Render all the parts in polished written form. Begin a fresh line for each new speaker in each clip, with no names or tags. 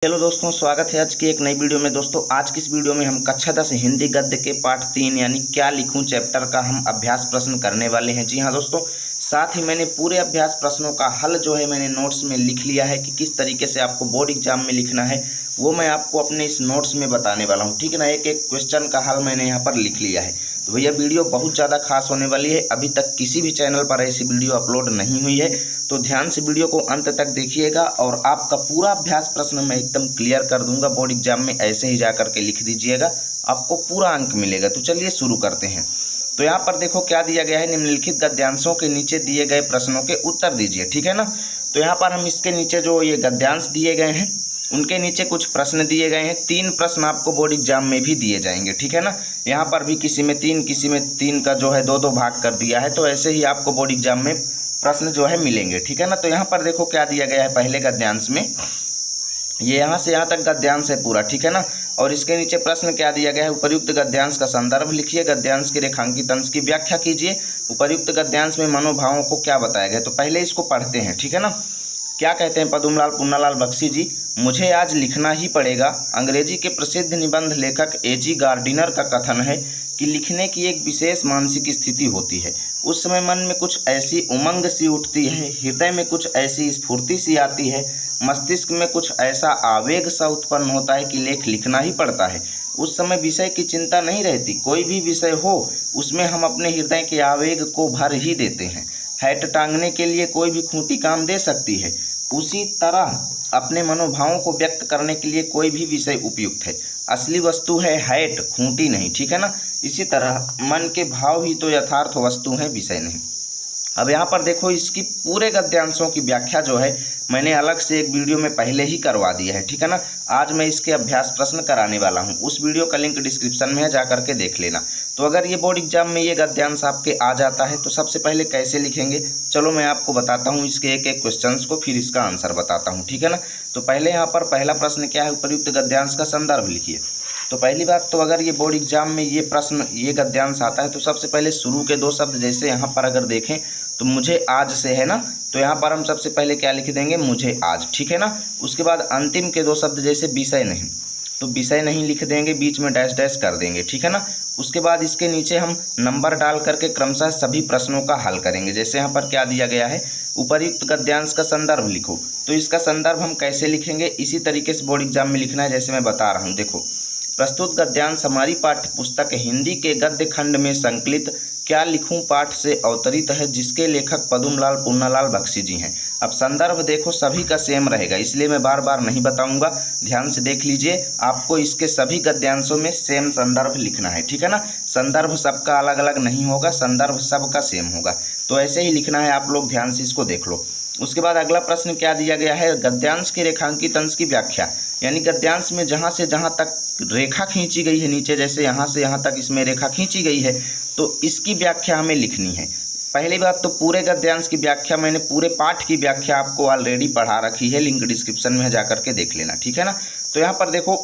Hello दोस्तों, स्वागत है आज की एक नई वीडियो में। दोस्तों आज की इस वीडियो में हम कक्षा 10 हिंदी गद्य के पाठ 3 यानी क्या लिखूं चैप्टर का हम अभ्यास प्रश्न करने वाले हैं। जी हाँ दोस्तों, साथ ही मैंने पूरे अभ्यास प्रश्नों का हल जो है मैंने नोट्स में लिख लिया है कि किस तरीके से आपको बोर्ड एग्जाम में लिखना है, वो मैं आपको अपने इस नोट्स में बताने वाला हूँ। ठीक है ना, एक एक क्वेश्चन का हल मैंने यहाँ पर लिख लिया है। तो भैया वीडियो बहुत ज़्यादा खास होने वाली है। अभी तक किसी भी चैनल पर ऐसी वीडियो अपलोड नहीं हुई है, तो ध्यान से वीडियो को अंत तक देखिएगा और आपका पूरा अभ्यास प्रश्न मैं एकदम क्लियर कर दूंगा। बोर्ड एग्जाम में ऐसे ही जा करके लिख दीजिएगा, आपको पूरा अंक मिलेगा। तो चलिए शुरू करते हैं। तो यहाँ पर देखो क्या दिया गया है, निम्नलिखित गद्यांशों के नीचे दिए गए प्रश्नों के उत्तर दीजिए। ठीक है ना, तो यहाँ पर हम इसके नीचे जो ये गद्यांश दिए गए हैं उनके नीचे कुछ प्रश्न दिए गए हैं। 3 प्रश्न आपको बोर्ड एग्जाम में भी दिए जाएंगे। ठीक है ना, यहाँ पर भी किसी में 3 किसी में 3 का जो है 2-2 भाग कर दिया है। तो ऐसे ही आपको बोर्ड एग्जाम में प्रश्न जो है मिलेंगे। ठीक है ना, तो यहाँ पर देखो क्या दिया गया है पहले गद्यांश में, ये यहाँ से यहाँ तक गद्यांश है पूरा। ठीक है ना, और इसके नीचे प्रश्न क्या दिया गया है, उपर्युक्त गद्यांश का संदर्भ लिखिए, गद्यांश के रेखांकित अंश की व्याख्या कीजिए, उपर्युक्त गद्यांश में मनोभावों को क्या बताया गया। तो पहले इसको पढ़ते हैं। ठीक है ना, क्या कहते हैं पद्मलाल पुन्नालाल बख्शी जी, मुझे आज लिखना ही पड़ेगा। अंग्रेजी के प्रसिद्ध निबंध लेखक एजी गार्डिनर का कथन है कि लिखने की एक विशेष मानसिक स्थिति होती है। उस समय मन में कुछ ऐसी उमंग सी उठती है, हृदय में कुछ ऐसी स्फूर्ति सी आती है, मस्तिष्क में कुछ ऐसा आवेग सा उत्पन्न होता है कि लेख लिखना ही पड़ता है। उस समय विषय की चिंता नहीं रहती, कोई भी विषय हो उसमें हम अपने हृदय के आवेग को भर ही देते हैं। हैट टांगने के लिए कोई भी खूंटी काम दे सकती है, उसी तरह अपने मनोभावों को व्यक्त करने के लिए कोई भी विषय उपयुक्त है। असली वस्तु है हैट, खूंटी नहीं। ठीक है ना, इसी तरह मन के भाव ही तो यथार्थ वस्तु है, विषय नहीं। अब यहाँ पर देखो इसकी पूरे गद्यांशों की व्याख्या जो है मैंने अलग से एक वीडियो में पहले ही करवा दिया है। ठीक है ना, आज मैं इसके अभ्यास प्रश्न कराने वाला हूँ। उस वीडियो का लिंक डिस्क्रिप्शन में है, जा करके देख लेना। तो अगर ये बोर्ड एग्जाम में ये गद्यांश आपके आ जाता है तो सबसे पहले कैसे लिखेंगे, चलो मैं आपको बताता हूँ इसके एक एक क्वेश्चंस को, फिर इसका आंसर बताता हूँ। ठीक है ना, तो पहले यहाँ पर पहला प्रश्न क्या है, उपर्युक्त गद्यांश का संदर्भ लिखिए। तो पहली बात तो अगर ये बोर्ड एग्जाम में ये प्रश्न ये गद्यांश आता है तो सबसे पहले शुरू के 2 शब्द, जैसे यहाँ पर अगर देखें तो मुझे आज से है ना, तो यहाँ पर हम सबसे पहले क्या लिख देंगे, मुझे आज। ठीक है ना, उसके बाद अंतिम के 2 शब्द जैसे विषय नहीं, तो विषय नहीं लिख देंगे, बीच में डैश डैश कर देंगे। ठीक है ना, उसके बाद इसके नीचे हम नंबर डाल करके क्रमशः सभी प्रश्नों का हल करेंगे। जैसे यहाँ पर क्या दिया गया है, उपर्युक्त गद्यांश का संदर्भ लिखो, तो इसका संदर्भ हम कैसे लिखेंगे, इसी तरीके से बोर्ड एग्जाम में लिखना है जैसे मैं बता रहा हूँ। देखो, प्रस्तुत गद्यांश हमारी पाठ्य पुस्तक हिंदी के गद्य खंड में संकलित क्या लिखूं पाठ से अवतरित है, जिसके लेखक पद्मलाल पुन्नालाल बख्शी जी हैं। अब संदर्भ देखो सभी का सेम रहेगा, इसलिए मैं बार बार नहीं बताऊंगा, ध्यान से देख लीजिए। आपको इसके सभी गद्यांशों में सेम संदर्भ लिखना है। ठीक है ना, संदर्भ सबका अलग अलग नहीं होगा, संदर्भ सबका सेम होगा। तो ऐसे ही लिखना है, आप लोग ध्यान से इसको देख लो। उसके बाद अगला प्रश्न क्या दिया गया है, गद्यांश के रेखांकित अंश की व्याख्या, यानी गद्यांश में जहाँ से जहाँ तक रेखा खींची गई है नीचे, जैसे यहाँ से यहाँ तक इसमें रेखा खींची गई है, तो इसकी व्याख्या हमें लिखनी है। पहली बात तो पूरे गद्यांश की व्याख्या मैंने पूरे पाठ की व्याख्या आपको ऑलरेडी पढ़ा रखी है, लिंक डिस्क्रिप्शन में जा करके देख लेना। ठीक है ना, तो यहाँ पर देखो,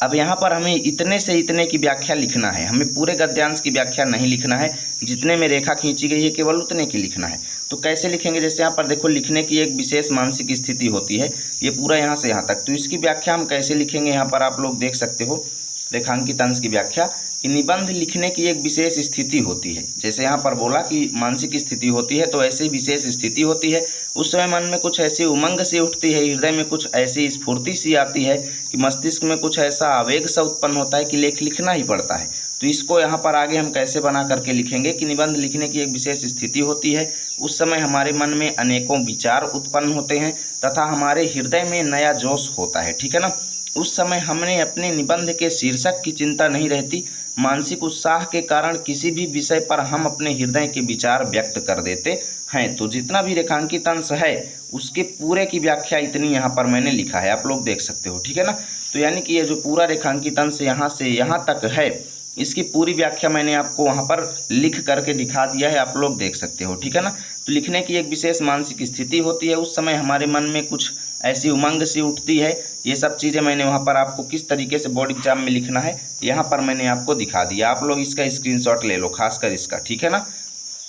अब यहाँ पर हमें इतने से इतने की व्याख्या लिखना है, हमें पूरे गद्यांश की व्याख्या नहीं लिखना है, जितने में रेखा खींची गई है केवल उतने की लिखना है। तो कैसे लिखेंगे, जैसे यहाँ पर देखो, लिखने की एक विशेष मानसिक स्थिति होती है, ये पूरा यहाँ से यहाँ तक, तो इसकी व्याख्या हम कैसे लिखेंगे, यहाँ पर आप लोग देख सकते हो रेखांकित अंश की व्याख्या, कि निबंध लिखने की एक विशेष स्थिति होती है। जैसे यहाँ पर बोला कि मानसिक स्थिति होती है, तो ऐसी विशेष स्थिति होती है। उस समय मन में कुछ ऐसी उमंग सी उठती है, हृदय में कुछ ऐसी स्फूर्ति सी आती है, कि मस्तिष्क में कुछ ऐसा आवेग सा उत्पन्न होता है कि लेख लिखना ही पड़ता है। तो इसको यहाँ पर आगे हम कैसे बना करके लिखेंगे कि निबंध लिखने की एक विशेष स्थिति होती है, उस समय हमारे मन में अनेकों विचार उत्पन्न होते हैं तथा हमारे हृदय में नया जोश होता है। ठीक है ना, उस समय हमने अपने निबंध के शीर्षक की चिंता नहीं रहती, मानसिक उत्साह के कारण किसी भी विषय पर हम अपने हृदय के विचार व्यक्त कर देते हैं। तो जितना भी रेखांकित अंश है उसके पूरे की व्याख्या इतनी यहाँ पर मैंने लिखा है, आप लोग देख सकते हो। ठीक है ना, तो यानी कि ये जो पूरा रेखांकित अंश यहाँ से यहाँ तक है, इसकी पूरी व्याख्या मैंने आपको वहाँ पर लिख करके दिखा दिया है, आप लोग देख सकते हो। ठीक है ना, तो लिखने की एक विशेष मानसिक स्थिति होती है, उस समय हमारे मन में कुछ ऐसी उमंग सी उठती है। ये सब चीज़ें मैंने वहाँ पर आपको किस तरीके से बोर्ड एग्जाम में लिखना है यहाँ पर मैंने आपको दिखा दिया, आप लोग इसका स्क्रीनशॉट ले लो, खासकर इसका। ठीक है ना,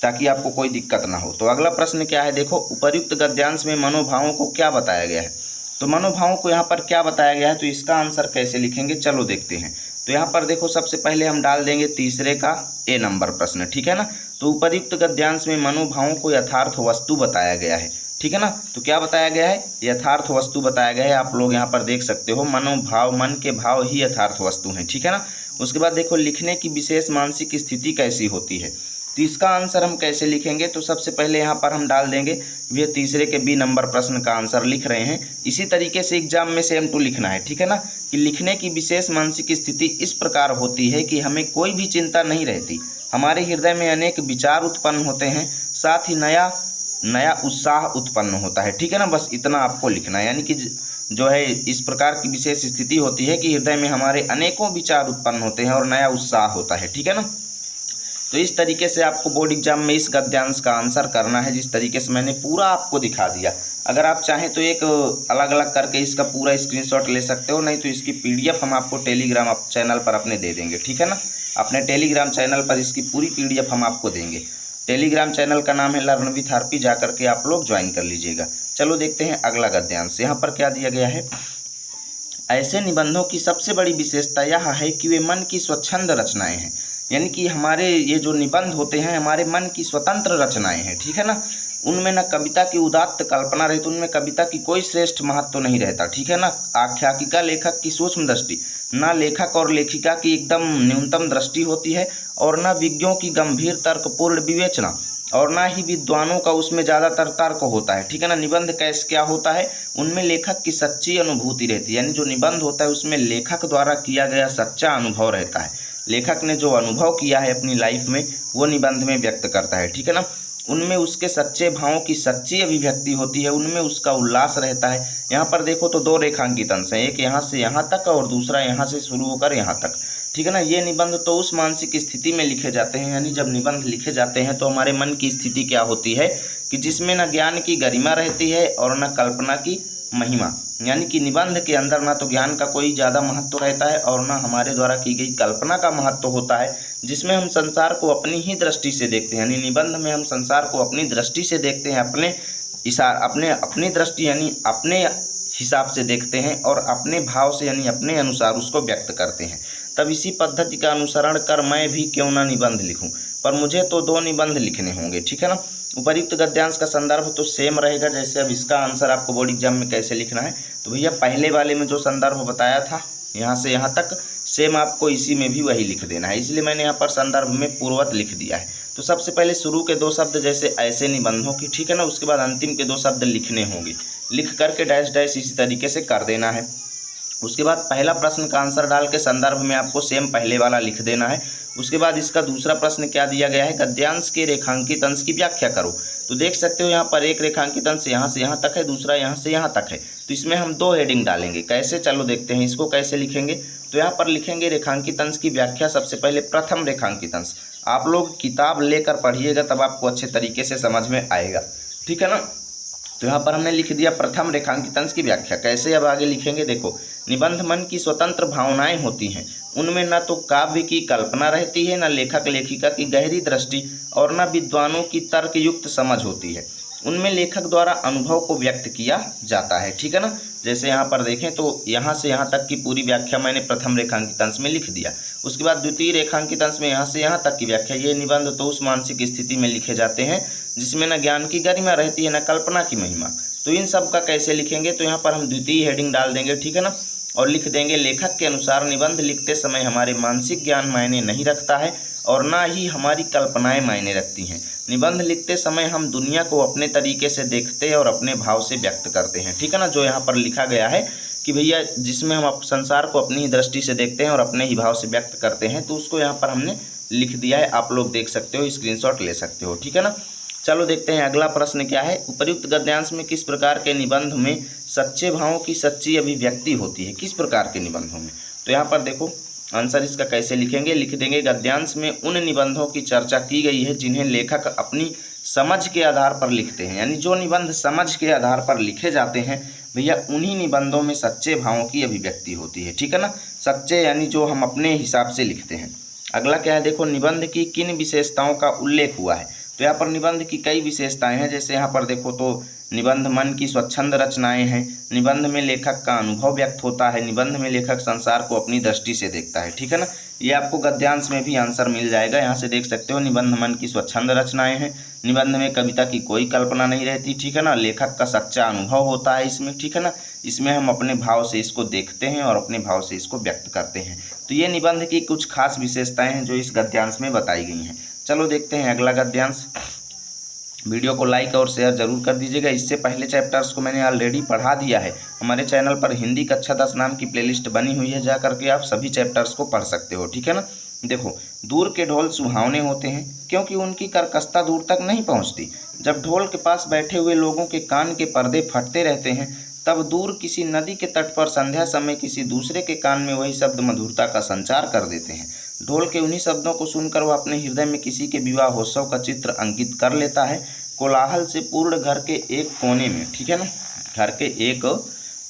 ताकि आपको कोई दिक्कत ना हो। तो अगला प्रश्न क्या है, देखो, उपर्युक्त गद्यांश में मनोभावों को क्या बताया गया है। तो मनोभावों को यहाँ पर क्या बताया गया है, तो इसका आंसर कैसे लिखेंगे चलो देखते हैं। तो यहाँ पर देखो सबसे पहले हम डाल देंगे तीसरे का ए नंबर प्रश्न, ठीक है ना। तो उपयुक्त गद्यांश में मनोभावों को यथार्थ वस्तु बताया गया है, ठीक है ना। तो क्या बताया गया है, यथार्थ वस्तु बताया गया है। आप लोग यहाँ पर देख सकते हो, मनोभाव, मन के भाव ही यथार्थ वस्तु हैं, ठीक है ना। उसके बाद देखो लिखने की विशेष मानसिक स्थिति कैसी होती है, तो इसका आंसर हम कैसे लिखेंगे। तो सबसे पहले यहाँ पर हम डाल देंगे, ये तीसरे के बी नंबर प्रश्न का आंसर लिख रहे हैं। इसी तरीके से एग्जाम में सेम टू लिखना है, ठीक है ना, कि लिखने की विशेष मानसिक स्थिति इस प्रकार होती है कि हमें कोई भी चिंता नहीं रहती, हमारे हृदय में अनेक विचार उत्पन्न होते हैं, साथ ही नया उत्साह उत्पन्न होता है, ठीक है ना। बस इतना आपको लिखना है, यानी कि जो है इस प्रकार की विशेष स्थिति होती है कि हृदय में हमारे अनेकों विचार उत्पन्न होते हैं और नया उत्साह होता है, ठीक है ना। तो इस तरीके से आपको बोर्ड एग्जाम में इस गद्यांश का आंसर करना है, जिस तरीके से मैंने पूरा आपको दिखा दिया। अगर आप चाहें तो एक अलग अलग करके इसका पूरा स्क्रीनशॉट ले सकते हो, नहीं तो इसकी PDF हम आपको टेलीग्राम चैनल पर अपने दे देंगे, ठीक है ना। अपने टेलीग्राम चैनल पर इसकी पूरी PDF हम आपको देंगे। टेलीग्राम चैनल का नाम है लर्न विथ आरपी, जा करके आप लोग ज्वाइन कर लीजिएगा। चलो देखते हैं अगला गद्यांश। यहाँ पर क्या दिया गया है, ऐसे निबंधों की सबसे बड़ी विशेषता यह है कि वे मन की स्वच्छंद रचनाएं हैं, यानी कि हमारे ये जो निबंध होते हैं हमारे मन की स्वतंत्र रचनाएं हैं, ठीक है ना। उनमें न कविता की उदात्त कल्पना रहती, उनमें कविता की कोई श्रेष्ठ महत्व तो नहीं रहता, ठीक है ना। आख्यायिका लेखक की सूक्ष्म दृष्टि, न लेखक और लेखिका की एकदम न्यूनतम दृष्टि होती है, और न विज्ञों की गंभीर तर्कपूर्ण विवेचना, और ना ही विद्वानों का उसमें ज़्यादातर तर्क होता है, ठीक है ना। निबंध कैसे क्या होता है, उनमें लेखक की सच्ची अनुभूति रहती है, यानी जो निबंध होता है उसमें लेखक द्वारा किया गया सच्चा अनुभव रहता है। लेखक ने जो अनुभव किया है अपनी लाइफ में वो निबंध में व्यक्त करता है, ठीक है ना। उनमें उसके सच्चे भावों की सच्ची अभिव्यक्ति होती है, उनमें उसका उल्लास रहता है। यहाँ पर देखो तो 2 रेखांकित अंश हैं, एक यहाँ से यहाँ तक और दूसरा यहाँ से शुरू होकर यहाँ तक, ठीक है ना। ये निबंध तो उस मानसिक स्थिति में लिखे जाते हैं, यानी जब निबंध लिखे जाते हैं तो हमारे मन की स्थिति क्या होती है कि जिसमें न ज्ञान की गरिमा रहती है और न कल्पना की महिमा, यानी कि निबंध के अंदर ना तो ज्ञान का कोई ज़्यादा महत्व रहता है और ना हमारे द्वारा की गई कल्पना का महत्व होता है, जिसमें हम संसार को अपनी ही दृष्टि से देखते हैं। यानी निबंध में हम संसार को अपनी दृष्टि से देखते हैं, अपनी दृष्टि यानी अपने हिसाब से देखते हैं और अपने भाव से यानी अपने अनुसार उसको व्यक्त करते हैं। तब इसी पद्धति का अनुसरण कर मैं भी क्यों ना निबंध लिखूं, पर मुझे तो 2 निबंध लिखने होंगे, ठीक है ना। उपर्युक्त गद्यांश का संदर्भ तो सेम रहेगा, जैसे अब इसका आंसर आपको बोर्ड एग्जाम में कैसे लिखना है, तो भैया पहले वाले में जो संदर्भ बताया था यहाँ से यहाँ तक सेम आपको इसी में भी वही लिख देना है, इसलिए मैंने यहाँ पर संदर्भ में पूर्ववत लिख दिया है। तो सबसे पहले शुरू के 2 शब्द जैसे ऐसे निबंधों की, ठीक है ना, उसके बाद अंतिम के 2 शब्द लिखने होंगे, लिख करके डैश डैश इसी तरीके से कर देना है। उसके बाद पहला प्रश्न का आंसर डाल के संदर्भ में आपको सेम पहले वाला लिख देना है। उसके बाद इसका दूसरा प्रश्न क्या दिया गया है, गद्यांश के रेखांकित अंश की व्याख्या करो। तो देख सकते हो यहाँ पर एक रेखांकित अंश यहाँ से यहाँ तक है, दूसरा यहाँ से यहाँ तक है, तो इसमें हम 2 हेडिंग डालेंगे। कैसे, चलो देखते हैं इसको कैसे लिखेंगे। तो यहाँ पर लिखेंगे रेखांकित अंश की व्याख्या। सबसे पहले प्रथम रेखांकित अंश, आप लोग किताब लेकर पढ़िएगा तब आपको अच्छे तरीके से समझ में आएगा, ठीक है ना। तो यहाँ पर हमने लिख दिया प्रथम रेखांकित अंश की व्याख्या। कैसे अब आगे लिखेंगे, देखो निबंध मन की स्वतंत्र भावनाएं होती हैं, उनमें न तो काव्य की कल्पना रहती है, न लेखक लेखिका की गहरी दृष्टि और न विद्वानों की तर्कयुक्त समझ होती है। उनमें लेखक द्वारा अनुभव को व्यक्त किया जाता है, ठीक है ना। जैसे यहाँ पर देखें तो यहाँ से यहाँ तक की पूरी व्याख्या मैंने प्रथम रेखांकित अंश में लिख दिया। उसके बाद द्वितीय रेखांकित अंश में यहाँ से यहाँ तक की व्याख्या। ये निबंध तो उस मानसिक स्थिति में लिखे जाते हैं जिसमें न ज्ञान की गरिमा रहती है न कल्पना की महिमा। तो इन सब का कैसे लिखेंगे, तो यहाँ पर हम द्वितीय हेडिंग डाल देंगे, ठीक है ना, और लिख देंगे लेखक के अनुसार निबंध लिखते समय हमारे मानसिक ज्ञान मायने नहीं रखता है और ना ही हमारी कल्पनाएं मायने रखती हैं। निबंध लिखते समय हम दुनिया को अपने तरीके से देखते हैं और अपने भाव से व्यक्त करते हैं, ठीक है ना। जो यहाँ पर लिखा गया है कि भैया जिसमें हम संसार को अपनी ही दृष्टि से देखते हैं और अपने ही भाव से व्यक्त करते हैं, तो उसको यहाँ पर हमने लिख दिया है। आप लोग देख सकते हो, स्क्रीनशॉट ले सकते हो, ठीक है ना। चलो देखते हैं अगला प्रश्न क्या है। उपर्युक्त गद्यांश में किस प्रकार के निबंध में सच्चे भावों की सच्ची अभिव्यक्ति होती है, किस प्रकार के निबंधों में। तो यहाँ पर देखो आंसर इसका कैसे लिखेंगे, लिख देंगे गद्यांश में उन निबंधों की चर्चा की गई है जिन्हें लेखक अपनी समझ के आधार पर लिखते हैं। यानी जो निबंध समझ के आधार पर लिखे जाते हैं भैया उन्हीं निबंधों में सच्चे भावों की अभिव्यक्ति होती है, ठीक है ना। सच्चे यानी जो हम अपने हिसाब से लिखते हैं। अगला क्या है, देखो निबंध की किन विशेषताओं का उल्लेख हुआ है। तो यहाँ पर निबंध की कई विशेषताएं हैं। जैसे यहाँ पर देखो तो निबंध मन की स्वच्छंद रचनाएं हैं, निबंध में लेखक का अनुभव व्यक्त होता है, निबंध में लेखक संसार को अपनी दृष्टि से देखता है। ठीक है ना, ये आपको गद्यांश में भी आंसर मिल जाएगा। यहाँ से देख सकते हो, निबंध मन की स्वच्छंद रचनाएं हैं, निबंध में कविता की कोई कल्पना नहीं रहती। ठीक है ना, लेखक का सच्चा अनुभव होता है इसमें। ठीक है ना, इसमें हम अपने भाव से इसको देखते हैं और अपने भाव से इसको व्यक्त करते हैं। तो ये निबंध की कुछ खास विशेषताएं हैं जो इस गद्यांश में बताई गई हैं। चलो देखते हैं अगला गद्यांश। वीडियो को लाइक और शेयर जरूर कर दीजिएगा। इससे पहले चैप्टर्स को मैंने ऑलरेडी पढ़ा दिया है। हमारे चैनल पर हिंदी कक्षा 10 नाम की प्लेलिस्ट बनी हुई है, जा करके आप सभी चैप्टर्स को पढ़ सकते हो। ठीक है ना, देखो, दूर के ढोल सुहावने होते हैं क्योंकि उनकी कर्कशता दूर तक नहीं पहुंचती। जब ढोल के पास बैठे हुए लोगों के कान के पर्दे फटते रहते हैं, तब दूर किसी नदी के तट पर संध्या समय किसी दूसरे के कान में वही शब्द मधुरता का संचार कर देते हैं। ढोल के उन्हीं शब्दों को सुनकर वह अपने हृदय में किसी के विवाहोत्सव का चित्र अंकित कर लेता है। कोलाहल से पूर्ण घर के एक कोने में, ठीक है ना, घर के एक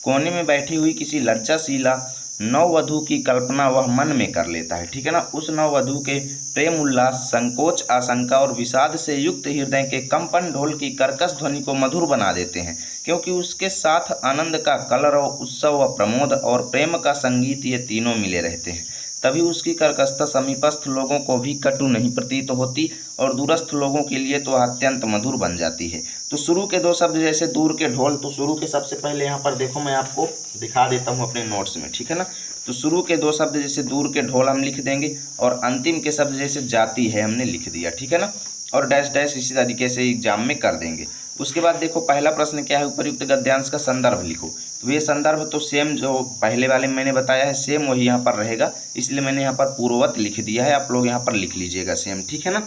कोने में बैठी हुई किसी लज्जाशीला नववधू की कल्पना वह मन में कर लेता है। ठीक है ना, उस नववधू के प्रेम उल्लास, संकोच, आशंका और विषाद से युक्त हृदय के कंपन ढोल की कर्कश ध्वनि को मधुर बना देते हैं, क्योंकि उसके साथ आनंद का कलरव, उत्सव व प्रमोद और प्रेम का संगीत, ये तीनों मिले रहते हैं। तभी उसकी कर्कशता समीपस्थ लोगों को भी कटु नहीं प्रतीत होती और दूरस्थ लोगों के लिए तो अत्यंत मधुर बन जाती है। तो शुरू के दो शब्द जैसे दूर के ढोल, तो शुरू के सबसे पहले यहाँ पर देखो, मैं आपको दिखा देता हूँ अपने नोट्स में। ठीक है ना, तो शुरू के दो शब्द जैसे दूर के ढोल हम लिख देंगे और अंतिम के शब्द जैसे जाती है हमने लिख दिया। ठीक है ना, और डैश डैश इसी तरीके से एग्जाम में कर देंगे। उसके बाद देखो, पहला प्रश्न क्या है, उपयुक्त गद्यांश का संदर्भ लिखो। तो ये संदर्भ तो सेम जो पहले वाले में मैंने बताया है, सेम वही यहाँ पर रहेगा, इसलिए मैंने यहाँ पर पूर्ववत लिख दिया है। आप लोग यहाँ पर लिख लीजिएगा सेम। ठीक है ना,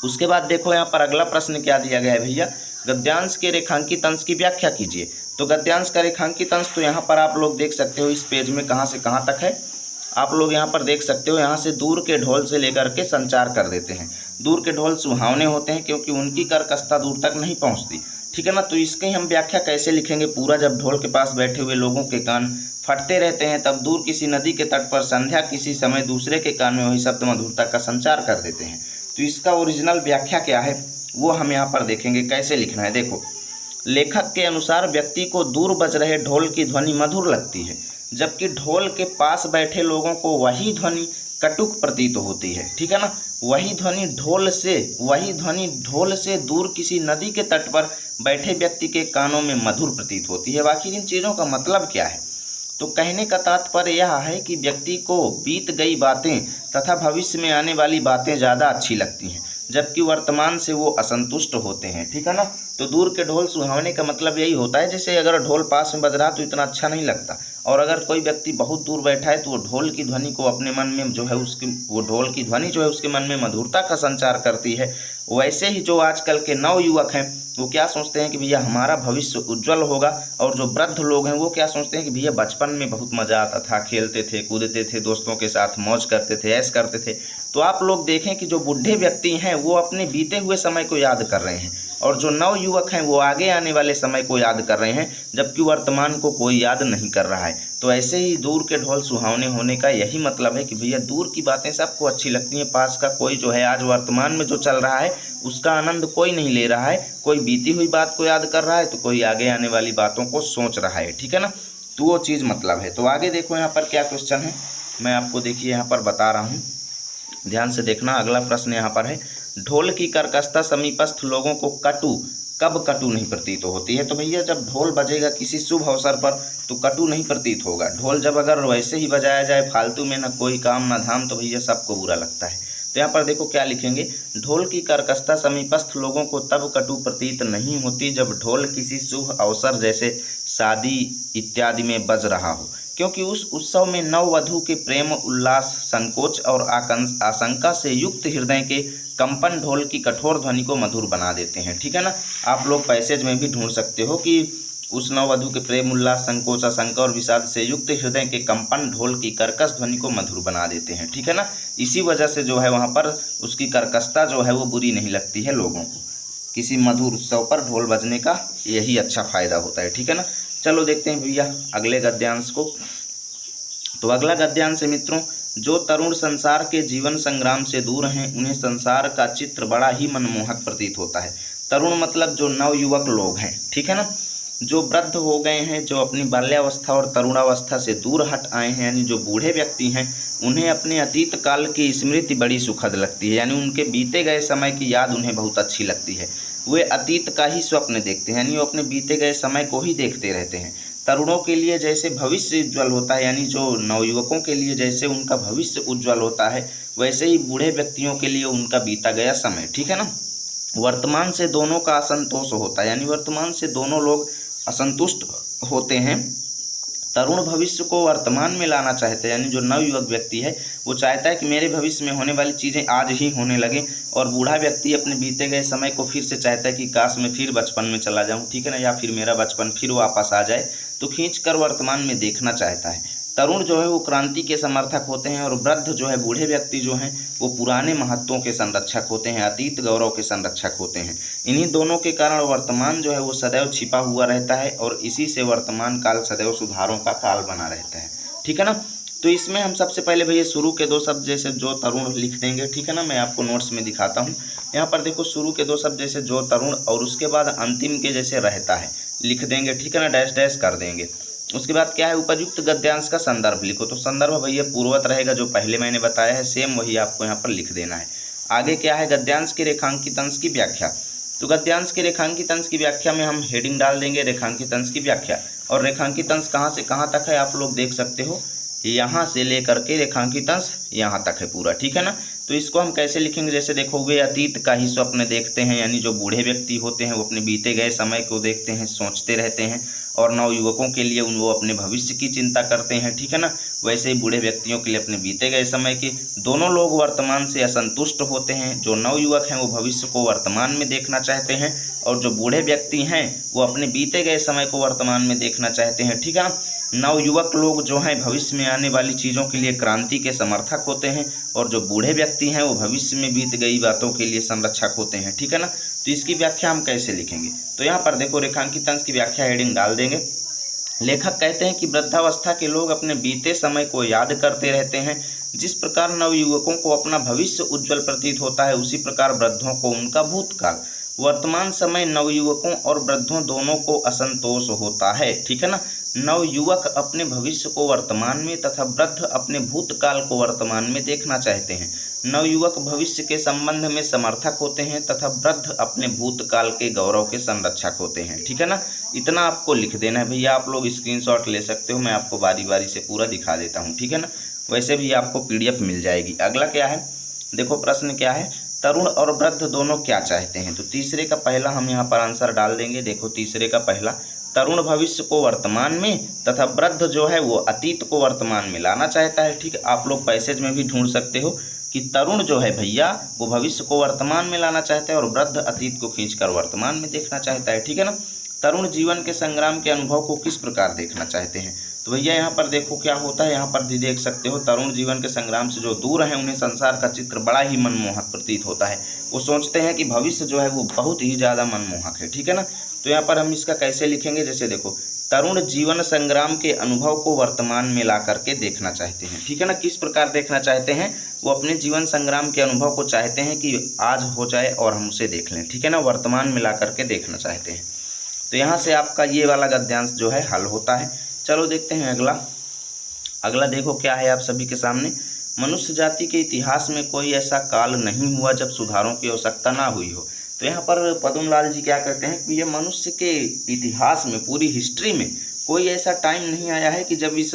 उसके बाद देखो यहाँ पर अगला प्रश्न क्या दिया गया है भैया, गद्यांश के रेखांकित अंश की व्याख्या कीजिए। तो गद्यांश का रेखांकित अंश तो यहाँ पर आप लोग देख सकते हो, इस पेज में कहाँ से कहाँ तक है आप लोग यहाँ पर देख सकते हो। यहाँ से दूर के ढोल से लेकर के संचार कर देते हैं। दूर के ढोल सुहावने होते हैं क्योंकि उनकी कर्कशता दूर तक नहीं पहुँचती। ठीक है ना, तो इसकी हम व्याख्या कैसे लिखेंगे पूरा, जब ढोल के पास बैठे हुए लोगों के कान फटते रहते हैं, तब दूर किसी नदी के तट पर संध्या किसी समय दूसरे के कान में वही शब्द मधुरता का संचार कर देते हैं। तो इसका ओरिजिनल व्याख्या क्या है वो हम यहाँ पर देखेंगे कैसे लिखना है। देखो, लेखक के अनुसार व्यक्ति को दूर बज रहे ढोल की ध्वनि मधुर लगती है, जबकि ढोल के पास बैठे लोगों को वही ध्वनि कटुक प्रतीत होती है। ठीक है ना, वही ध्वनि ढोल से दूर किसी नदी के तट पर बैठे व्यक्ति के कानों में मधुर प्रतीत होती है। बाकी इन चीज़ों का मतलब क्या है, तो कहने का तात्पर्य यह है कि व्यक्ति को बीत गई बातें तथा भविष्य में आने वाली बातें ज़्यादा अच्छी लगती हैं, जबकि वर्तमान से वो असंतुष्ट होते हैं। ठीक है ना, तो दूर के ढोल सुहावने का मतलब यही होता है, जैसे अगर ढोल पास में बज रहा तो इतना अच्छा नहीं लगता, और अगर कोई व्यक्ति बहुत दूर बैठा है तो वो ढोल की ध्वनि को अपने मन में जो है वो ढोल की ध्वनि जो है उसके मन में मधुरता का संचार करती है। वैसे ही जो आजकल के नव युवक हैं वो क्या सोचते हैं कि भैया हमारा भविष्य उज्जवल होगा, और जो वृद्ध लोग हैं वो क्या सोचते हैं कि भैया बचपन में बहुत मज़ा आता था, खेलते थे, कूदते थे, दोस्तों के साथ मौज करते थे, ऐश करते थे। तो आप लोग देखें कि जो बूढ़े व्यक्ति हैं वो अपने बीते हुए समय को याद कर रहे हैं, और जो नव युवक हैं वो आगे आने वाले समय को याद कर रहे हैं, जबकि वर्तमान को कोई याद नहीं कर रहा है। तो ऐसे ही दूर के ढोल सुहावने होने का यही मतलब है कि भैया दूर की बातें सबको अच्छी लगती हैं, पास का कोई जो है आज वर्तमान में जो चल रहा है उसका आनंद कोई नहीं ले रहा है। कोई बीती हुई बात को याद कर रहा है तो कोई आगे आने वाली बातों को सोच रहा है। ठीक है ना, तो वो चीज़ मतलब है। तो आगे देखो यहाँ पर क्या क्वेश्चन है, मैं आपको देखिए यहाँ पर बता रहा हूँ, ध्यान से देखना। अगला प्रश्न यहाँ पर है, ढोल की कर्कशता समीपस्थ लोगों को कब कटु नहीं प्रतीत होती है। तो भैया जब ढोल बजेगा किसी शुभ अवसर पर तो कटु नहीं प्रतीत होगा। ढोल जब अगर वैसे ही बजाया जाए फालतू में, ना कोई काम ना धाम, तो भैया सबको बुरा लगता है। तो यहाँ पर देखो क्या लिखेंगे, ढोल की कर्कशता समीपस्थ लोगों को तब कटु प्रतीत नहीं होती जब ढोल किसी शुभ अवसर जैसे शादी इत्यादि में बज रहा हो, क्योंकि उस उत्सव में नववधू के प्रेम, उल्लास, संकोच और आशंका से युक्त हृदय के कंपन ढोल की कठोर ध्वनि को मधुर बना देते हैं। ठीक है ना, आप लोग पैसेज में भी ढूंढ सकते हो कि उस नववधू के प्रेम, उल्लास, संकोच, आशंका और विषाद से युक्त हृदय के कंपन ढोल की कर्कश ध्वनि को मधुर बना देते हैं। ठीक है ना, इसी वजह से जो है वहाँ पर उसकी कर्कशता जो है वो बुरी नहीं लगती है लोगों को। किसी मधुर उत्सव पर ढोल बजने का यही अच्छा फायदा होता है। ठीक है ना, चलो देखते हैं भैया अगले गद्यांश को। तो अगला गद्यांश है मित्रों, जो तरुण संसार के जीवन संग्राम से दूर हैं उन्हें संसार का चित्र बड़ा ही मनमोहक प्रतीत होता है। तरुण मतलब जो नवयुवक लोग हैं, ठीक है ना, जो वृद्ध हो गए हैं, जो अपनी बाल्यावस्था और तरुणावस्था से दूर हट आए हैं, यानी जो बूढ़े व्यक्ति हैं, उन्हें अपने अतीत काल की स्मृति बड़ी सुखद लगती है, यानी उनके बीते गए समय की याद उन्हें बहुत अच्छी लगती है। वे अतीत का ही स्वप्न देखते हैं, यानी वो अपने बीते गए समय को ही देखते रहते हैं। तरुणों के लिए जैसे भविष्य उज्ज्वल होता है, यानी जो नवयुवकों के लिए जैसे उनका भविष्य उज्ज्वल होता है, वैसे ही बूढ़े व्यक्तियों के लिए उनका बीता गया समय, ठीक है ना। वर्तमान से दोनों का असंतोष होता है, यानी वर्तमान से दोनों लोग असंतुष्ट होते हैं। तरुण भविष्य को वर्तमान में लाना चाहते हैं, यानी जो नवयुवक व्यक्ति है वो चाहता है कि मेरे भविष्य में होने वाली चीज़ें आज ही होने लगे, और बूढ़ा व्यक्ति अपने बीते गए समय को फिर से चाहता है कि काश मैं फिर बचपन में चला जाऊं, ठीक है ना, या फिर मेरा बचपन फिर वापस आ जाए, तो खींच कर वर्तमान में देखना चाहता है। तरुण जो है वो क्रांति के समर्थक होते हैं, और वृद्ध जो है बूढ़े व्यक्ति जो हैं वो पुराने महत्वों के संरक्षक होते हैं, अतीत गौरव के संरक्षक होते हैं। इन्हीं दोनों के कारण वर्तमान जो है वो सदैव छिपा हुआ रहता है, और इसी से वर्तमान काल सदैव सुधारों का काल बना रहता है, ठीक है ना। तो इसमें हम सबसे पहले भैया शुरू के 2 शब्द जैसे जो तरुण लिख देंगे, ठीक है ना, मैं आपको नोट्स में दिखाता हूँ। यहाँ पर देखो शुरू के 2 शब्द जैसे जो तरुण, और उसके बाद अंतिम के जैसे रहता है लिख देंगे, ठीक है ना, डैश डैश कर देंगे। उसके बाद क्या है, उपयुक्त गद्यांश का संदर्भ लिखो। तो संदर्भ भैया पूर्वत रहेगा, जो पहले मैंने बताया है सेम वही आपको यहाँ पर लिख देना है। आगे क्या है, गद्यांश के रेखांकित अंश की व्याख्या। तो गद्यांश के रेखांकित अंश की व्याख्या में हम हेडिंग डाल देंगे रेखांकित अंश की व्याख्या। और रेखांकित अंश कहाँ से कहाँ तक है आप लोग देख सकते हो, यहाँ से लेकर के रेखांकित अंश यहाँ तक है पूरा, ठीक है ना। तो इसको हम कैसे लिखेंगे, जैसे देखो वे अतीत का ही स्वप्न देखते हैं, यानी जो बूढ़े व्यक्ति होते हैं वो अपने बीते गए समय को देखते हैं, सोचते रहते हैं, और नवयुवकों के लिए वो अपने भविष्य की चिंता करते हैं, ठीक है ना। वैसे ही बूढ़े व्यक्तियों के लिए अपने बीते गए समय की, दोनों लोग वर्तमान से असंतुष्ट होते हैं। जो नवयुवक हैं वो भविष्य को वर्तमान में देखना चाहते हैं, और जो बूढ़े व्यक्ति हैं वो अपने बीते गए समय को वर्तमान में देखना चाहते हैं, ठीक है ना। नवयुवक लोग जो हैं भविष्य में आने वाली चीज़ों के लिए क्रांति के समर्थक होते हैं, और जो बूढ़े व्यक्ति हैं वो भविष्य में बीत गई बातों के लिए संरक्षक होते हैं, ठीक है ना। तो इसकी व्याख्या हम कैसे लिखेंगे, तो यहाँ पर देखो रेखांकित अंश की व्याख्या हेडिंग डाल देंगे। लेखक कहते हैं कि वृद्धावस्था के लोग अपने बीते समय को याद करते रहते हैं। जिस प्रकार नवयुवकों को अपना भविष्य उज्जवल प्रतीत होता है, उसी प्रकार वृद्धों को उनका भूतकाल। वर्तमान समय नवयुवकों और वृद्धों दोनों को असंतोष होता है, ठीक है ना। नवयुवक अपने भविष्य को वर्तमान में तथा वृद्ध अपने भूतकाल को वर्तमान में देखना चाहते हैं। नवयुवक भविष्य के संबंध में समर्थक होते हैं तथा वृद्ध अपने भूतकाल के गौरव के संरक्षक होते हैं, ठीक है ना। इतना आपको लिख देना है भैया, आप लोग स्क्रीनशॉट ले सकते हो, मैं आपको बारी बारी से पूरा दिखा देता हूँ, ठीक है ना। वैसे भी आपको PDF मिल जाएगी। अगला क्या है, देखो प्रश्न क्या है, तरुण और वृद्ध दोनों क्या चाहते हैं। तो तीसरे का पहला हम यहाँ पर आंसर डाल देंगे। देखो तीसरे का पहला, तरुण भविष्य को वर्तमान में तथा वृद्ध जो है वो अतीत को वर्तमान में लाना चाहता है, ठीक है। आप लोग पैसेज में भी ढूंढ सकते हो कि तरुण जो है भैया वो भविष्य को वर्तमान में लाना चाहता है, और वृद्ध अतीत को खींचकर वर्तमान में देखना चाहता है, ठीक है ना। तरुण जीवन के संग्राम के अनुभव को किस प्रकार देखना चाहते हैं। तो भैया यहाँ पर देखो क्या होता है, यहाँ पर भी देख सकते हो, तरुण जीवन के संग्राम से जो दूर हैं उन्हें संसार का चित्र बड़ा ही मनमोहक प्रतीत होता है। वो सोचते हैं कि भविष्य जो है वो बहुत ही ज़्यादा मनमोहक है, ठीक है ना। तो यहाँ पर हम इसका कैसे लिखेंगे, जैसे देखो तरुण जीवन संग्राम के अनुभव को वर्तमान में ला करके देखना चाहते हैं, ठीक है ना। किस प्रकार देखना चाहते हैं, वो अपने जीवन संग्राम के अनुभव को चाहते हैं कि आज हो जाए और हम उसे देख लें, ठीक है ना, वर्तमान में ला करके देखना चाहते हैं। तो यहाँ से आपका ये वाला गद्यांश जो है हल होता है। चलो देखते हैं अगला देखो क्या है आप सभी के सामने, मनुष्य जाति के इतिहास में कोई ऐसा काल नहीं हुआ जब सुधारों की आवश्यकता ना हुई हो। तो यहाँ पर पद्मलाल जी क्या कहते हैं कि ये मनुष्य के इतिहास में, पूरी हिस्ट्री में कोई ऐसा टाइम नहीं आया है कि जब इस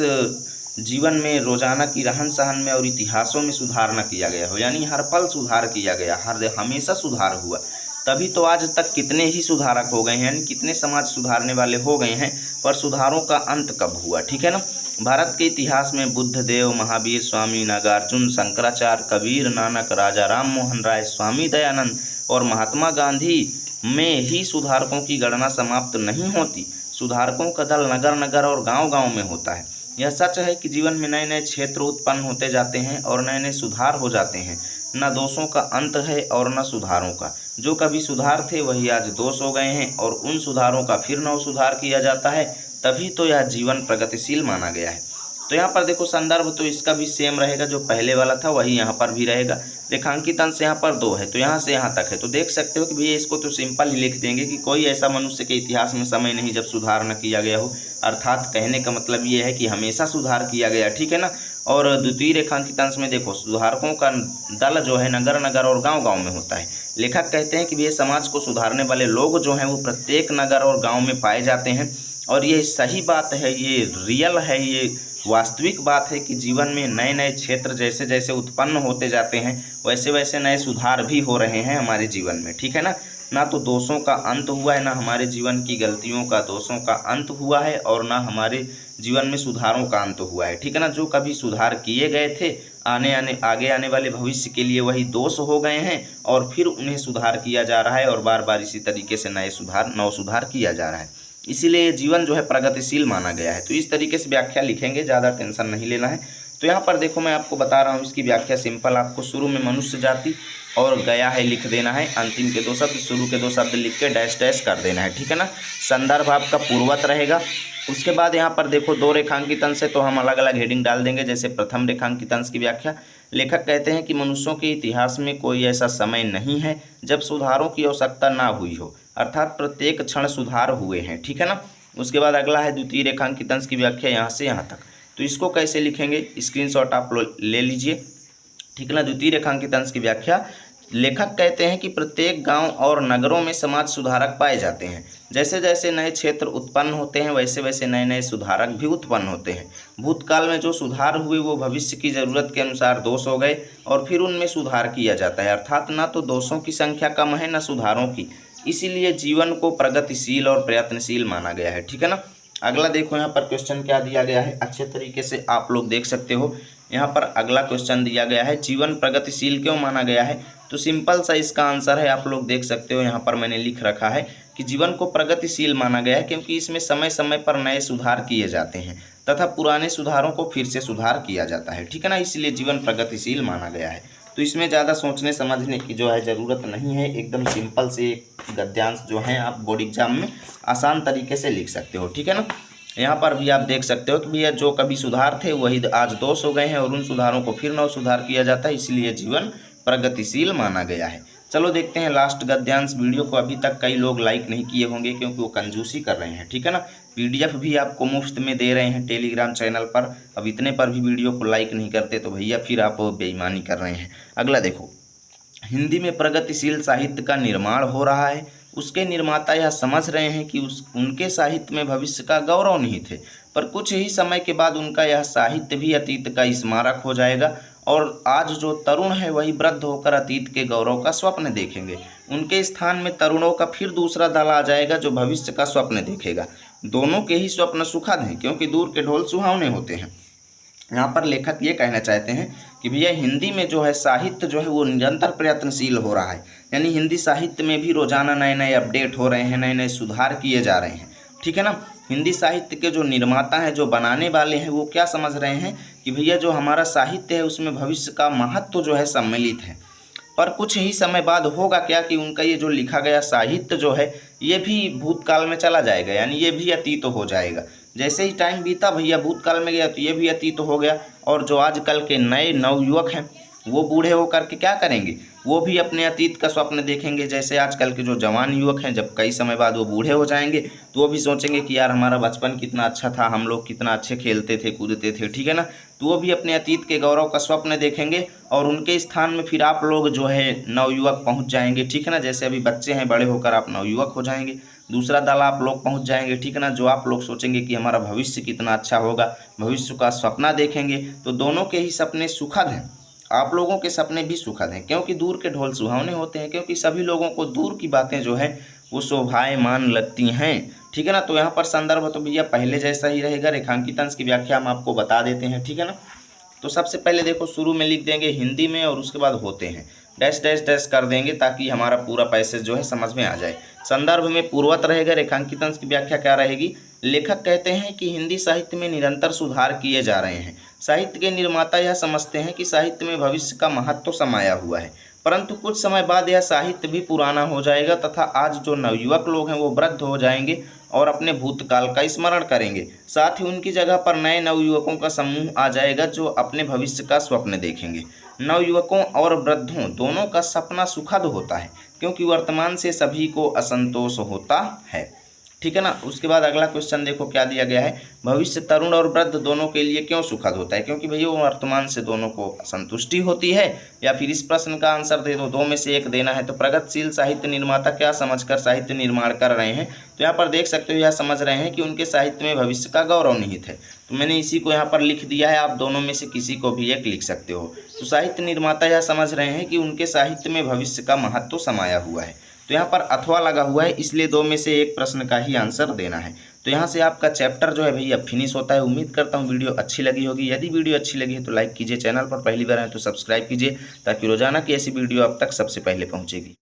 जीवन में रोजाना की रहन सहन में और इतिहासों में सुधार न किया गया हो, यानी हर पल सुधार किया गया, हमेशा सुधार हुआ। तभी तो आज तक कितने ही सुधारक हो गए हैं, यानी कितने समाज सुधारने वाले हो गए हैं, पर सुधारों का अंत कब हुआ, ठीक है ना। भारत के इतिहास में बुद्ध देव, महावीर, स्वामी नागार्जुन, शंकराचार्य, कबीर, नानक, राजा राम मोहन राय, स्वामी दयानंद और महात्मा गांधी में ही सुधारकों की गणना समाप्त नहीं होती। सुधारकों का दल नगर नगर और गांव गांव में होता है। यह सच है कि जीवन में नए नए क्षेत्र उत्पन्न होते जाते हैं और नए नए सुधार हो जाते हैं। न दोषों का अंत है और न सुधारों का। जो कभी सुधार थे वही आज दोष हो गए हैं, और उन सुधारों का फिर नव सुधार किया जाता है, तभी तो यह जीवन प्रगतिशील माना गया है। तो यहाँ पर देखो संदर्भ तो इसका भी सेम रहेगा, जो पहले वाला था वही यहाँ पर भी रहेगा। रेखांकित अंश यहाँ पर 2 है, तो यहाँ से यहाँ तक है। तो देख सकते हो कि भैया इसको तो सिंपल ही लिख देंगे कि कोई ऐसा मनुष्य के इतिहास में समय नहीं जब सुधार न किया गया हो। अर्थात कहने का मतलब ये है कि हमेशा सुधार किया गया, ठीक है ना। और द्वितीय रेखांकित अंश में देखो सुधारकों का दल जो है नगर नगर और गाँव गाँव में होता है। लेखक कहते हैं कि भैया समाज को सुधारने वाले लोग जो हैं वो प्रत्येक नगर और गाँव में पाए जाते हैं। और ये सही बात है, ये रियल है, ये वास्तविक बात है कि जीवन में नए नए क्षेत्र जैसे जैसे उत्पन्न होते जाते हैं वैसे वैसे नए सुधार भी हो रहे हैं हमारे जीवन में, ठीक है ना। ना तो दोषों का अंत हुआ है, ना हमारे जीवन की गलतियों का दोषों का अंत हुआ है, और ना हमारे जीवन में सुधारों का अंत हुआ है, ठीक है ना। जो कभी सुधार किए गए थे आगे आने वाले भविष्य के लिए वही दोष हो गए हैं, और फिर उन्हें सुधार किया जा रहा है और बार बार इसी तरीके से नव सुधार किया जा रहा है। इसीलिए जीवन जो है प्रगतिशील माना गया है। तो इस तरीके से व्याख्या लिखेंगे, ज़्यादा टेंशन नहीं लेना है। तो यहाँ पर देखो मैं आपको बता रहा हूँ इसकी व्याख्या सिंपल। आपको शुरू में मनुष्य जाति और गया है लिख देना है, अंतिम के 2 शब्द शुरू के 2 शब्द लिख के डैश डैश कर देना है, ठीक है ना। संदर्भ आपका पूर्वत रहेगा। उसके बाद यहाँ पर देखो 2 रेखांकित अंश है, तो हम अलग अलग हेडिंग डाल देंगे। जैसे प्रथम रेखांकित अंश की व्याख्या, लेखक कहते हैं कि मनुष्यों के इतिहास में कोई ऐसा समय नहीं है जब सुधारों की आवश्यकता ना हुई हो, अर्थात प्रत्येक क्षण सुधार हुए हैं, ठीक है ना। उसके बाद अगला है द्वितीय रेखांकित अंश की व्याख्या यहाँ से यहाँ तक। तो इसको कैसे लिखेंगे, स्क्रीनशॉट आप ले लीजिए, ठीक है ना। द्वितीय रेखांकित अंश की व्याख्या, लेखक कहते हैं कि प्रत्येक गांव और नगरों में समाज सुधारक पाए जाते हैं। जैसे जैसे नए क्षेत्र उत्पन्न होते हैं वैसे वैसे नए नए सुधारक भी उत्पन्न होते हैं। भूतकाल में जो सुधार हुए वो भविष्य की ज़रूरत के अनुसार दोष हो गए और फिर उनमें सुधार किया जाता है, अर्थात ना तो दोषों की संख्या कम है ना सुधारों की। इसीलिए जीवन को प्रगतिशील और प्रयत्नशील माना गया है, ठीक है ना। अगला देखो यहाँ पर क्वेश्चन क्या दिया गया है, अच्छे तरीके से आप लोग देख सकते हो। यहाँ पर अगला क्वेश्चन दिया गया है, जीवन प्रगतिशील क्यों माना गया है। तो सिंपल सा इसका आंसर है, आप लोग देख सकते हो यहाँ पर मैंने लिख रखा है कि जीवन को प्रगतिशील माना गया है क्योंकि इसमें समय समय पर नए सुधार किए जाते हैं तथा पुराने सुधारों को फिर से सुधार किया जाता है, ठीक है ना। इसलिए जीवन प्रगतिशील माना गया है। तो इसमें ज़्यादा सोचने समझने की जो है ज़रूरत नहीं है, एकदम सिंपल से गद्यांश जो है आप बोर्ड एग्जाम में आसान तरीके से लिख सकते हो, ठीक है ना। यहाँ पर भी आप देख सकते हो कि भैया जो कभी सुधार थे वही आज दोष हो गए हैं और उन सुधारों को फिर नव सुधार किया जाता है, इसलिए जीवन प्रगतिशील माना गया है। चलो देखते हैं लास्ट गद्यांश। वीडियो को अभी तक कई लोग लाइक नहीं किए होंगे क्योंकि वो कंजूसी कर रहे हैं, ठीक है ना। पीडीएफ भी आपको मुफ्त में दे रहे हैं टेलीग्राम चैनल पर, अब इतने पर भी वीडियो को लाइक नहीं करते तो भैया फिर आप बेईमानी कर रहे हैं। अगला देखो, हिंदी में प्रगतिशील साहित्य का निर्माण हो रहा है। उसके निर्माता यह समझ रहे हैं कि उनके साहित्य में भविष्य का गौरव नहीं थे, पर कुछ ही समय के बाद उनका यह साहित्य भी अतीत का स्मारक हो जाएगा और आज जो तरुण है वही वृद्ध होकर अतीत के गौरव का स्वप्न देखेंगे। उनके स्थान में तरुणों का फिर दूसरा दल आ जाएगा जो भविष्य का स्वप्न देखेगा। दोनों के ही स्वप्न सुखद हैं क्योंकि दूर के ढोल सुहावने होते हैं। यहाँ पर लेखक ये कहना चाहते हैं कि भैया हिंदी में जो है साहित्य जो है वो निरंतर प्रयत्नशील हो रहा है, यानी हिंदी साहित्य में भी रोजाना नए नए अपडेट हो रहे हैं, नए नए सुधार किए जा रहे हैं, ठीक है ना। हिंदी साहित्य के जो निर्माता हैं, जो बनाने वाले हैं, वो क्या समझ रहे हैं कि भैया जो हमारा साहित्य है उसमें भविष्य का महत्व जो है सम्मिलित है, पर कुछ ही समय बाद होगा क्या कि उनका ये जो लिखा गया साहित्य जो है ये भी भूतकाल में चला जाएगा, यानी ये भी अतीत हो जाएगा। जैसे ही टाइम बीता भैया भूतकाल में गया तो ये भी अतीत हो गया, और जो आजकल के नए नवयुवक हैं वो बूढ़े होकर के क्या करेंगे, वो भी अपने अतीत का स्वप्न देखेंगे। जैसे आजकल के जो जवान युवक हैं जब कई समय बाद वो बूढ़े हो जाएंगे तो वो भी सोचेंगे कि यार हमारा बचपन कितना अच्छा था, हम लोग कितना अच्छे खेलते थे कूदते थे, ठीक है ना। तो वो भी अपने अतीत के गौरव का स्वप्न देखेंगे और उनके स्थान में फिर आप लोग जो है नवयुवक पहुँच जाएंगे, ठीक है ना। जैसे अभी बच्चे हैं, बड़े होकर आप नवयुवक हो जाएंगे, दूसरा दल आप लोग पहुंच जाएंगे, ठीक है ना। जो आप लोग सोचेंगे कि हमारा भविष्य कितना अच्छा होगा, भविष्य का सपना देखेंगे। तो दोनों के ही सपने सुखद हैं, आप लोगों के सपने भी सुखद हैं क्योंकि दूर के ढोल सुहावने होते हैं, क्योंकि सभी लोगों को दूर की बातें जो है वो शोभायमान लगती हैं, ठीक है ना। तो यहाँ पर संदर्भ तो भैया पहले जैसा ही रहेगा। रेखांकित अंश की व्याख्या हम आपको बता देते हैं, ठीक है ना। तो सबसे पहले देखो शुरू में लिख देंगे हिंदी में और उसके बाद होते हैं डैश डैश डैश कर देंगे ताकि हमारा पूरा पैसेज जो है समझ में आ जाए। संदर्भ में पूर्वत रहेगा। रेखांकित अंश की व्याख्या क्या रहेगी, लेखक कहते हैं कि हिंदी साहित्य में निरंतर सुधार किए जा रहे हैं। साहित्य के निर्माता यह समझते हैं कि साहित्य में भविष्य का महत्व समाया हुआ है, परंतु कुछ समय बाद यह साहित्य भी पुराना हो जाएगा तथा आज जो नवयुवक लोग हैं वो वृद्ध हो जाएंगे और अपने भूतकाल का स्मरण करेंगे। साथ ही उनकी जगह पर नए नवयुवकों का समूह आ जाएगा जो अपने भविष्य का स्वप्न देखेंगे। नवयुवकों और वृद्धों दोनों का सपना सुखद होता है क्योंकि वर्तमान से सभी को असंतोष होता है। ठीक है ना। उसके बाद अगला क्वेश्चन देखो क्या दिया गया है, भविष्य तरुण और वृद्ध दोनों के लिए क्यों सुखद होता है? क्योंकि भैया वो वर्तमान से दोनों को संतुष्टि होती है। या फिर इस प्रश्न का आंसर दे दो में से एक देना है। तो प्रगतिशील साहित्य निर्माता क्या समझकर साहित्य निर्माण कर रहे हैं? तो यहाँ पर देख सकते हो यह समझ रहे हैं कि उनके साहित्य में भविष्य का गौरव निहित है। तो मैंने इसी को यहाँ पर लिख दिया है, आप दोनों में से किसी को भी एक लिख सकते हो। तो साहित्य निर्माता यह समझ रहे हैं कि उनके साहित्य में भविष्य का महत्व समाया हुआ है। तो यहाँ पर अथवा लगा हुआ है, इसलिए 2 में से एक प्रश्न का ही आंसर देना है। तो यहाँ से आपका चैप्टर जो है भैया फिनिश होता है। उम्मीद करता हूँ वीडियो अच्छी लगी होगी। यदि वीडियो अच्छी लगी है तो लाइक कीजिए, चैनल पर पहली बार है तो सब्सक्राइब कीजिए ताकि रोजाना की ऐसी वीडियो आप तक सबसे पहले पहुँचेगी।